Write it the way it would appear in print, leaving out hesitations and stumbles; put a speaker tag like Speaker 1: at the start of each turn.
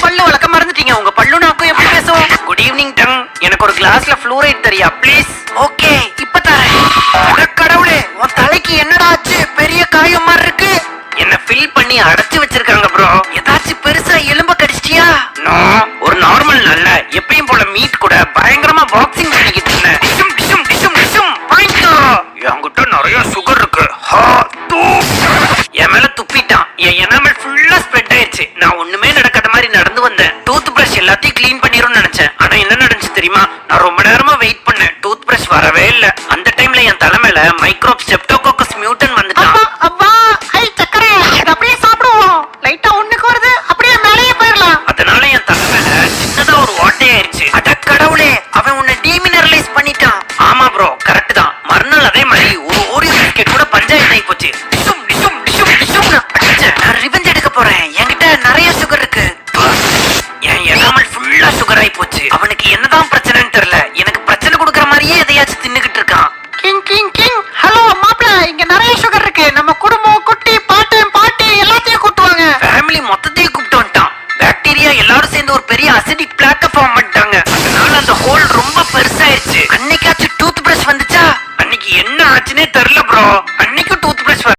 Speaker 1: பல்லு வளர்க்க மறந்துட்டீங்க. உங்க பல்லு நாக்கும் எப்படி பேசும்? Good evening tongue. எனக்கு ஒரு கிளாஸ்ல ஃப்ளூரைட் தரியா ப்ளீஸ்? ஓகே இப்ப தரேன். கடவுளே உன் தலைக்கு என்னடா ஆச்சு? பெரிய காயம் மாதிரி இருக்கு. என்ன ஃபில் பண்ணி அடைச்சு வச்சிருக்காங்க ப்ரோ. ஏதாச்சும் பெருசா எலும்ப கடிச்சிட்டியா? நோ, ஒரு நார்மல் நல்ல எப்பயும் போல மீட் கூட பயங்கரமா பாக்ஸிங் பண்ணிக்கிட்டு இருந்தேன். டிஷும் டிஷும் டிஷும் டிஷும் பாயிண்டோ. என்கிட்ட நிறைய சுகர் இருக்கு. என் மேல துப்பிட்டான். என் எனாமல் ஃபுல்லா ஸ்ப்ரெட் ஆயிடுச்சு. நான் ஒண்ணுமே நடக்காத மாதிரி நடந்து வந்தேன். டூத் பிரஷ் எல்லாத்தையும் கிளீன் பண்ணிரும் நினைச்சேன். ஆனா என்ன நடந்துச்சு தெரியுமா? நான் ரொம்ப நேரமா வெயிட் பண்ணேன். டூத் பிரஷ் வரவே இல்ல. அந்த டைம்ல என் தலைமையில மைக்ரோப் ஸ்ட்ரெப்டோகோக்கஸ் மியூட்டன் வந்துட்டான். அப்பா ஐ சக்கரை அப்படியே சாப்பிடுவோம். லைட்டா ஒண்ணுக்கு வருது அப்படியே மேலேயே போயிடலாம். அதனால என் தலைமையில சின்னதா ஒரு ஓட்டையாயிருச்சு. அட கடவுளே, அவன் உன்னை டீமினரலைஸ் பண்ணிட்டான். ஆமா ப்ரோ, கரெக்ட் தான். மறுநாள் அதே மாதிரி ஒரு ஓரியோ பிஸ்கெட் கூட பஞ்சாயத்து ஆகி போச்சு. நான் ரிவெஞ்ச் எடுக்க போறேன். என்கிட்ட நிறைய சுகர் இருக்கு. என் எனாமல் ஃபுல்லா சுகர் ஆகி போச்சு. அவனுக்கு என்னதான் பிரச்சனைன்னு தெரியல. எனக்கு பிரச்சனை கொடுக்கற மாதிரியே எதையாச்சும் தின்னுகிட்டு இருக்கான். King king king. ஹலோ மாப்ள, இங்க நிறைய சுகர் இருக்கு. நம்ம குடும்பம், குட்டி, பாட்டி எல்லாத்தையும் கூட்டுவாங்க. ஃபேமிலி மொத்தத்தையும் கூப்பிட்டு வந்துட்டான். பாக்டீரியா எல்லாரும் சேர்ந்து ஒரு பெரிய அசிடிக் பிளாக்க ஃபார்ம் பண்ணிட்டாங்க. அதனால அந்த ஹோல் ரொம்ப பெருசாயிருச்சு.